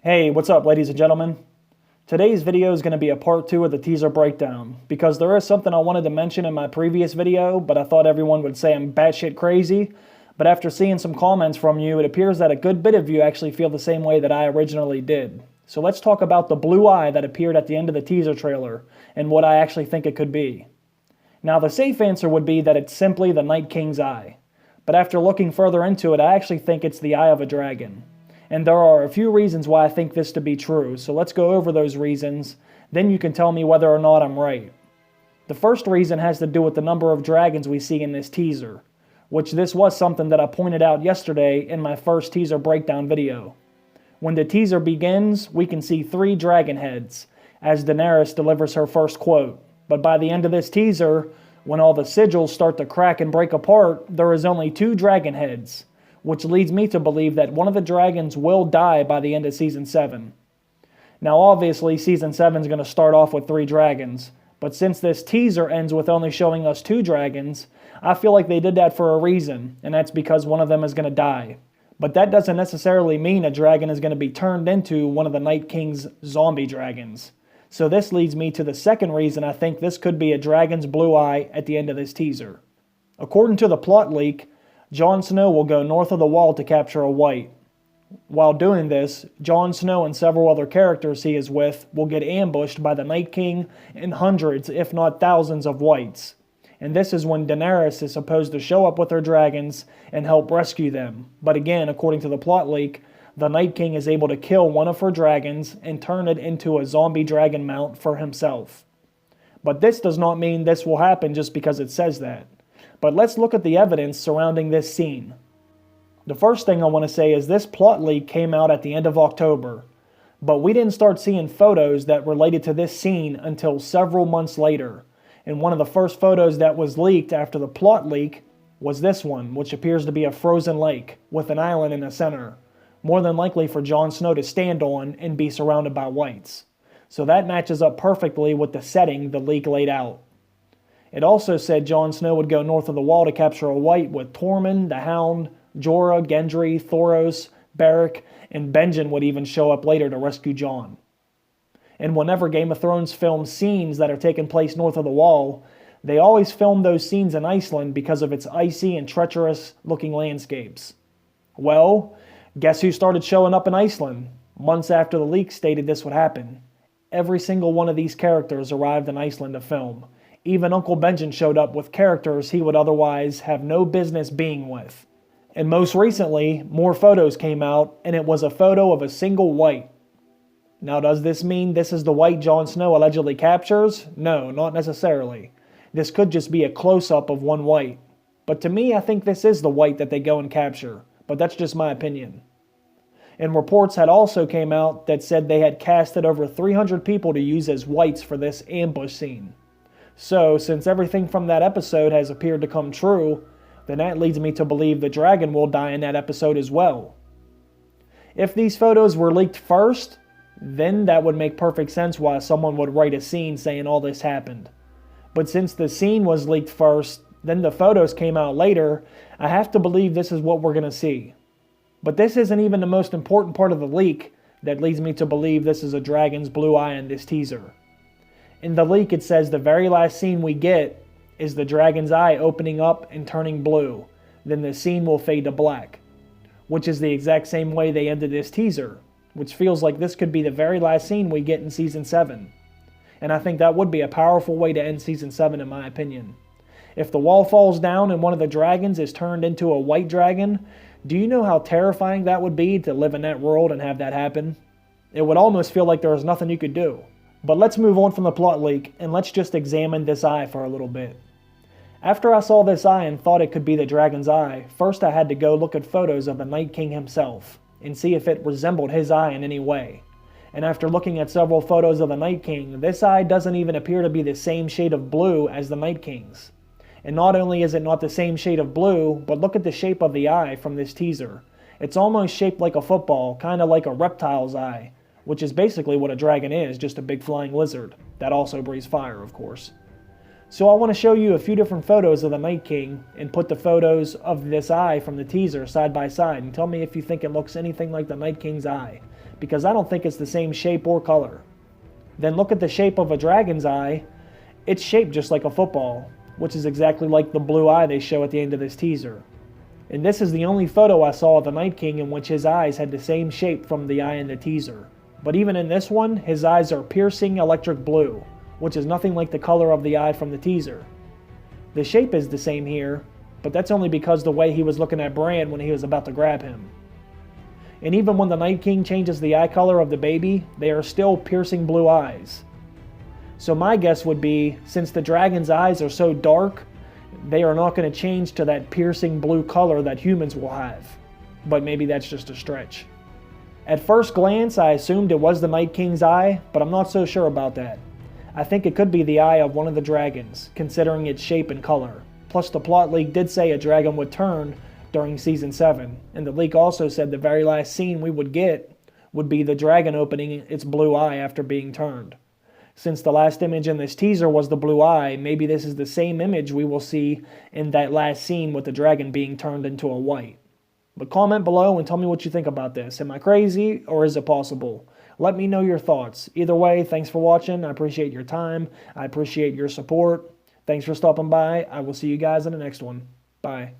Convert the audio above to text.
Hey, what's up, ladies and gentlemen? Today's video is going to be a part 2 of the teaser breakdown, because there is something I wanted to mention in my previous video, but I thought everyone would say I'm batshit crazy. But after seeing some comments from you, it appears that a good bit of you actually feel the same way that I originally did. So let's talk about the blue eye that appeared at the end of the teaser trailer, and what I actually think it could be. Now, the safe answer would be that it's simply the Night King's eye. But after looking further into it, I actually think it's the eye of a dragon. And there are a few reasons why I think this to be true, so let's go over those reasons, then you can tell me whether or not I'm right. The first reason has to do with the number of dragons we see in this teaser, which this was something that I pointed out yesterday in my first teaser breakdown video. When the teaser begins, we can see 3 dragon heads, as Daenerys delivers her first quote. But by the end of this teaser, when all the sigils start to crack and break apart, there is only 2 dragon heads, which leads me to believe that one of the dragons will die by the end of Season 7. Now obviously Season 7 is going to start off with 3 dragons, but since this teaser ends with only showing us 2 dragons, I feel like they did that for a reason, and that's because one of them is going to die. But that doesn't necessarily mean a dragon is going to be turned into one of the Night King's zombie dragons. So this leads me to the second reason I think this could be a dragon's blue eye at the end of this teaser. According to the plot leak, Jon Snow will go north of the Wall to capture a White. While doing this, Jon Snow and several other characters he is with will get ambushed by the Night King and hundreds, if not thousands, of Whites. And this is when Daenerys is supposed to show up with her dragons and help rescue them. But again, according to the plot leak, the Night King is able to kill one of her dragons and turn it into a zombie dragon mount for himself. But this does not mean this will happen just because it says that. But let's look at the evidence surrounding this scene. The first thing I want to say is this plot leak came out at the end of October, but we didn't start seeing photos that related to this scene until several months later. And one of the first photos that was leaked after the plot leak was this one, which appears to be a frozen lake with an island in the center, more than likely for Jon Snow to stand on and be surrounded by Whites. So that matches up perfectly with the setting the leak laid out. It also said Jon Snow would go north of the Wall to capture a White with Tormund, the Hound, Jorah, Gendry, Thoros, Beric, and Benjen would even show up later to rescue Jon. And whenever Game of Thrones films scenes that are taking place north of the Wall, they always film those scenes in Iceland because of its icy and treacherous looking landscapes. Well, guess who started showing up in Iceland? Months after the leak stated this would happen. Every single one of these characters arrived in Iceland to film. Even Uncle Benjen showed up with characters he would otherwise have no business being with. And most recently, more photos came out, and it was a photo of a single White. Now, does this mean this is the White Jon Snow allegedly captures? No, not necessarily. This could just be a close-up of one White. But to me, I think this is the White that they go and capture. But that's just my opinion. And reports had also came out that said they had casted over 300 people to use as Whites for this ambush scene. So, since everything from that episode has appeared to come true, then that leads me to believe the dragon will die in that episode as well. If these photos were leaked first, then that would make perfect sense why someone would write a scene saying all this happened. But since the scene was leaked first, then the photos came out later, I have to believe this is what we're going to see. But this isn't even the most important part of the leak that leads me to believe this is a dragon's blue eye in this teaser. In the leak, it says the very last scene we get is the dragon's eye opening up and turning blue. Then the scene will fade to black, which is the exact same way they ended this teaser, which feels like this could be the very last scene we get in Season 7. And I think that would be a powerful way to end Season 7 in my opinion. If the wall falls down and one of the dragons is turned into a White dragon, do you know how terrifying that would be to live in that world and have that happen? It would almost feel like there was nothing you could do. But let's move on from the plot leak, and let's just examine this eye for a little bit. After I saw this eye and thought it could be the dragon's eye, first I had to go look at photos of the Night King himself, and see if it resembled his eye in any way. And after looking at several photos of the Night King, this eye doesn't even appear to be the same shade of blue as the Night King's. And not only is it not the same shade of blue, but look at the shape of the eye from this teaser. It's almost shaped like a football, kind of like a reptile's eye, which is basically what a dragon is, just a big flying lizard. That also breathes fire, of course. So I want to show you a few different photos of the Night King and put the photos of this eye from the teaser side by side and tell me if you think it looks anything like the Night King's eye. because I don't think it's the same shape or color. Then look at the shape of a dragon's eye. It's shaped just like a football, which is exactly like the blue eye they show at the end of this teaser. And this is the only photo I saw of the Night King in which his eyes had the same shape from the eye in the teaser. But even in this one, his eyes are piercing electric blue, which is nothing like the color of the eye from the teaser. The shape is the same here, but that's only because the way he was looking at Bran when he was about to grab him. And even when the Night King changes the eye color of the baby, they are still piercing blue eyes. So my guess would be, since the dragon's eyes are so dark, they are not going to change to that piercing blue color that humans will have. But maybe that's just a stretch. At first glance, I assumed it was the Night King's eye, but I'm not so sure about that. I think it could be the eye of one of the dragons, considering its shape and color. Plus, the plot leak did say a dragon would turn during Season 7, and the leak also said the very last scene we would get would be the dragon opening its blue eye after being turned. Since the last image in this teaser was the blue eye, maybe this is the same image we will see in that last scene with the dragon being turned into a white. But comment below and tell me what you think about this. Am I crazy, or is it possible? Let me know your thoughts. Either way, thanks for watching. I appreciate your time. I appreciate your support. Thanks for stopping by. I will see you guys in the next one. Bye.